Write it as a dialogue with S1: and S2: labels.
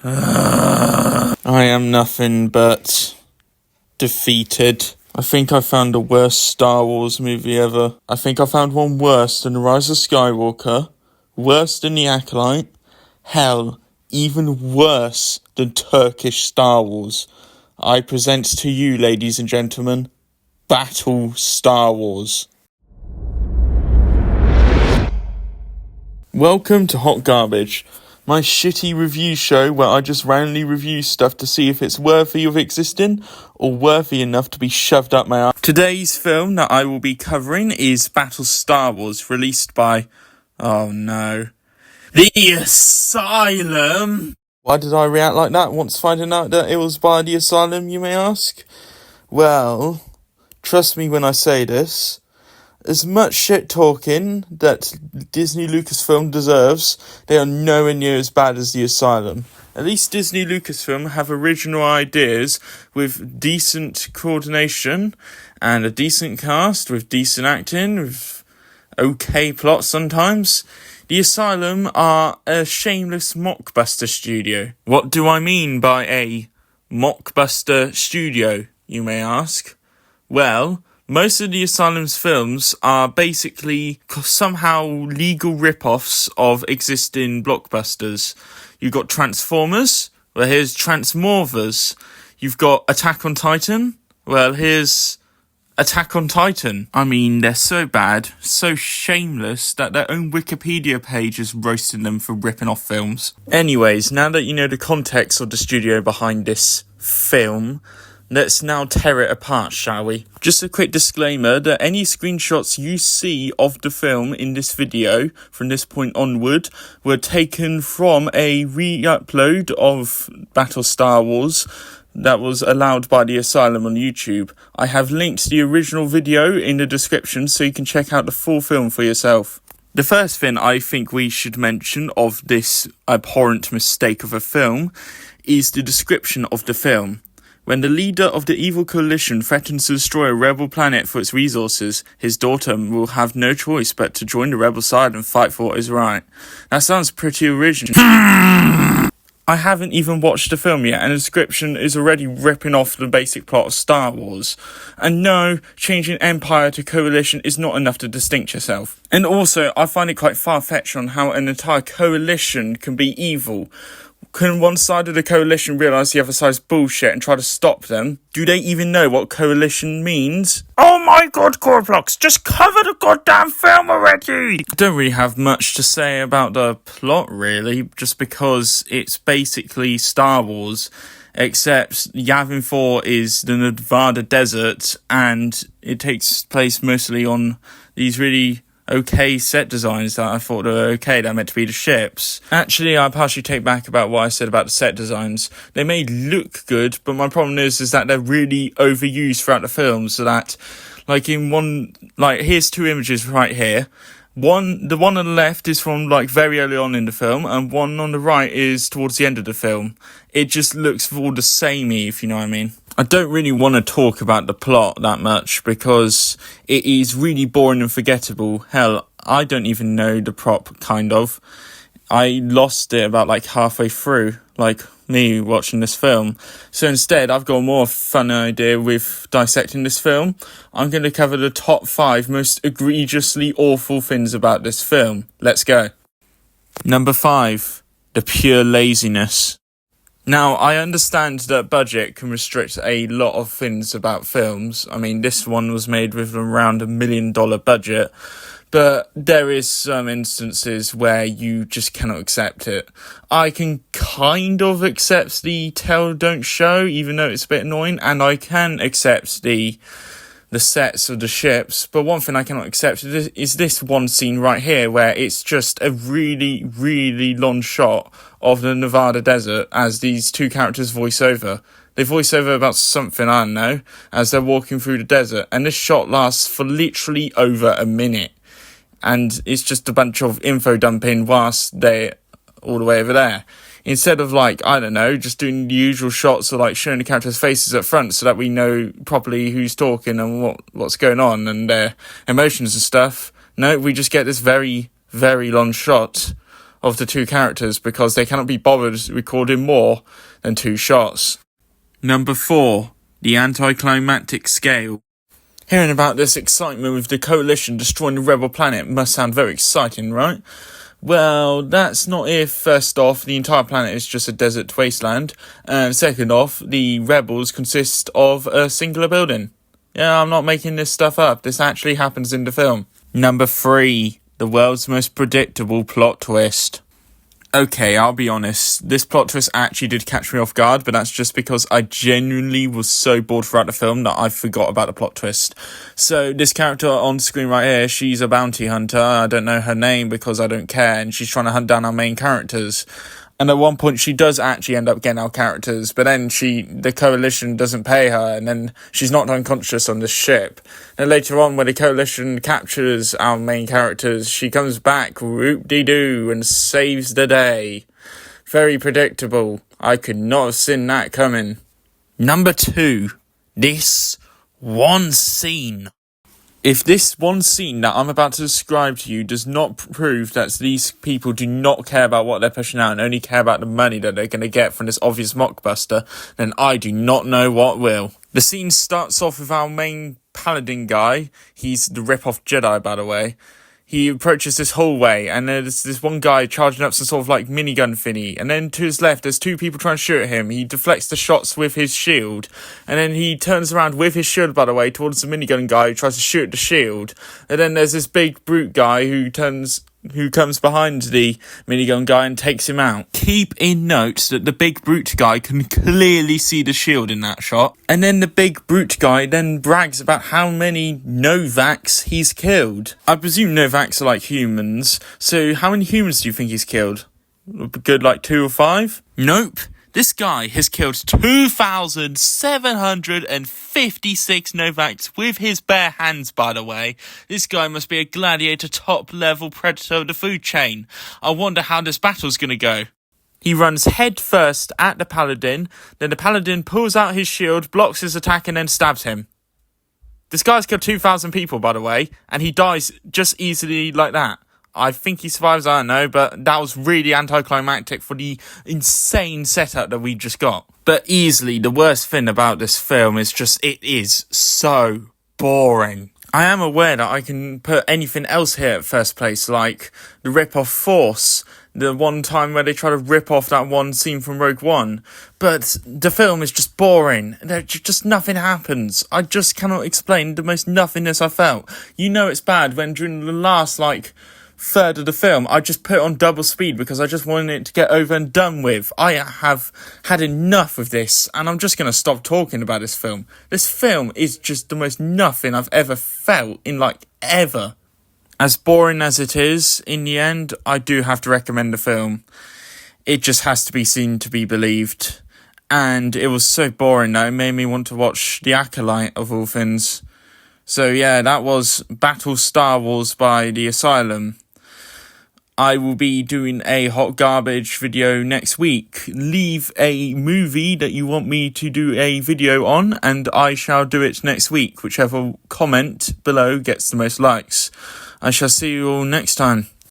S1: I am nothing but defeated. I think I found the worst Star Wars movie ever. I think I found one worse than The Rise of Skywalker, worse than The Acolyte, hell, even worse than Turkish Star Wars. I present to you, ladies and gentlemen, Battle Star Wars. Welcome to Hot Garbage, my shitty review show where I just randomly review stuff to see if it's worthy of existing or worthy enough to be shoved up my ass. Today's film that I will be covering is Battle Star Wars, released by, oh no, The Asylum. Why did I react like that once finding out that it was by The Asylum, you may ask? Well, trust me when I say this. As much shit talking that Disney Lucasfilm deserves, they are nowhere near as bad as The Asylum. At least Disney Lucasfilm have original ideas with decent coordination and a decent cast with decent acting, with okay plot sometimes. The Asylum are a shameless Mockbuster studio. What do I mean by a Mockbuster studio, you may ask? Well, most of the Asylum's films are basically somehow legal rip-offs of existing blockbusters. You've got Transformers, well here's Transmorphers. You've got Attack on Titan, well here's Attack on Titan. I mean, they're so bad, so shameless, that their own Wikipedia page is roasting them for ripping off films. Anyways, now that you know the context of the studio behind this film, let's now tear it apart, shall we? Just a quick disclaimer that any screenshots you see of the film in this video from this point onward were taken from a re-upload of Battle Star Wars that was allowed by The Asylum on YouTube. I have linked the original video in the description so you can check out the full film for yourself. The first thing I think we should mention of this abhorrent mistake of a film is the description of the film. When the leader of the evil coalition threatens to destroy a rebel planet for its resources, his daughter will have no choice but to join the rebel side and fight for what is right. That sounds pretty original. I haven't even watched the film yet, and the description is already ripping off the basic plot of Star Wars. And no, changing Empire to Coalition is not enough to distinct yourself. And also, I find it quite far-fetched on how an entire coalition can be evil. Can one side of the coalition realise the other side's bullshit and try to stop them? Do they even know what coalition means? Oh my god, Corplox, just cover the goddamn film already! I don't really have much to say about the plot, really, just because it's basically Star Wars, except Yavin 4 is the Nevada desert, and it takes place mostly on these really okay set designs that I thought were okay, that meant to be the ships. Actually, I partially take back about what I said about the set designs. They may look good, but my problem is that they're really overused throughout the film, so that, like in one, like here's two images right here. The one on the left is from like very early on in the film, and one on the right is towards the end of the film. It just looks all the samey, if you know what I mean. I don't really want to talk about the plot that much because it is really boring and forgettable. Hell, I don't even know the prop, kind of. I lost it about like halfway through, like me watching this film. So instead, I've got a more fun idea with dissecting this film. I'm going to cover the top 5 most egregiously awful things about this film. Let's go. Number 5. The pure laziness. Now, I understand that budget can restrict a lot of things about films. I mean, this one was made with around $1 million budget, but there is some instances where you just cannot accept it. I can kind of accept the tell don't show, even though it's a bit annoying, and I can accept the sets of the ships, but one thing I cannot accept is this one scene right here where it's just a really, really long shot of the Nevada desert as these two characters voice over. They voice over about something, I don't know, as they're walking through the desert, and this shot lasts for literally over a minute, and it's just a bunch of info dumping whilst they're all the way over there. Instead of, like, I don't know, just doing the usual shots of, like, showing the characters' faces up front so that we know properly who's talking and what's going on and their emotions and stuff. No, we just get this very, very long shot of the two characters because they cannot be bothered recording more than 2 shots. Number 4, the anticlimactic scale. Hearing about this excitement with the Coalition destroying the rebel planet must sound very exciting, right? Well, that's not if, first off, the entire planet is just a desert wasteland, and second off, the rebels consist of a singular building. Yeah, I'm not making this stuff up. This actually happens in the film. Number 3, the world's most predictable plot twist. Okay, I'll be honest, this plot twist actually did catch me off guard, but that's just because I genuinely was so bored throughout the film that I forgot about the plot twist. So, this character on screen right here, she's a bounty hunter. I don't know her name because I don't care, and she's trying to hunt down our main characters. And at one point, she does actually end up getting our characters, but then the Coalition doesn't pay her, and then she's knocked unconscious on this ship. And later on, when the Coalition captures our main characters, she comes back, whoop-de-doo, and saves the day. Very predictable. I could not have seen that coming. Number 2, this one scene. If this one scene that I'm about to describe to you does not prove that these people do not care about what they're pushing out and only care about the money that they're going to get from this obvious Mockbuster, then I do not know what will. The scene starts off with our main paladin guy. He's the rip-off Jedi, by the way. He approaches this hallway, and there's this one guy charging up some sort of like minigun thingy. And then to his left, there's 2 people trying to shoot at him. He deflects the shots with his shield, and then he turns around with his shield, by the way, towards the minigun guy who tries to shoot at the shield. And then there's this big brute guy who comes behind the minigun guy and takes him out. Keep in note that the big brute guy can clearly see the shield in that shot. And then the big brute guy then brags about how many Novaks he's killed. I presume Novaks are like humans, so how many humans do you think he's killed? A good like 2 or 5? Nope. This guy has killed 2,756 Novaks with his bare hands, by the way. This guy must be a gladiator top-level predator of the food chain. I wonder how this battle's gonna go. He runs head first at the paladin, then the paladin pulls out his shield, blocks his attack, and then stabs him. This guy's killed 2,000 people, by the way, and he dies just easily like that. I think he survives, I don't know, but that was really anticlimactic for the insane setup that we just got. But easily, the worst thing about this film is just, it is so boring. I am aware that I can put anything else here at first place, like the rip-off Force, the one time where they try to rip off that one scene from Rogue One. But the film is just boring. Just nothing happens. I just cannot explain the most nothingness I felt. You know it's bad when during the last, third of the film, I just put it on double speed because I just wanted it to get over and done with. I have had enough of this, and I'm just going to stop talking about this film. This film is just the most nothing I've ever felt in, ever. As boring as it is, in the end, I do have to recommend the film. It just has to be seen to be believed. And it was so boring that it made me want to watch The Acolyte, of all things. So yeah, that was Battle Star Wars by The Asylum. I will be doing a hot garbage video next week. Leave a movie that you want me to do a video on, and I shall do it next week. Whichever comment below gets the most likes. I shall see you all next time.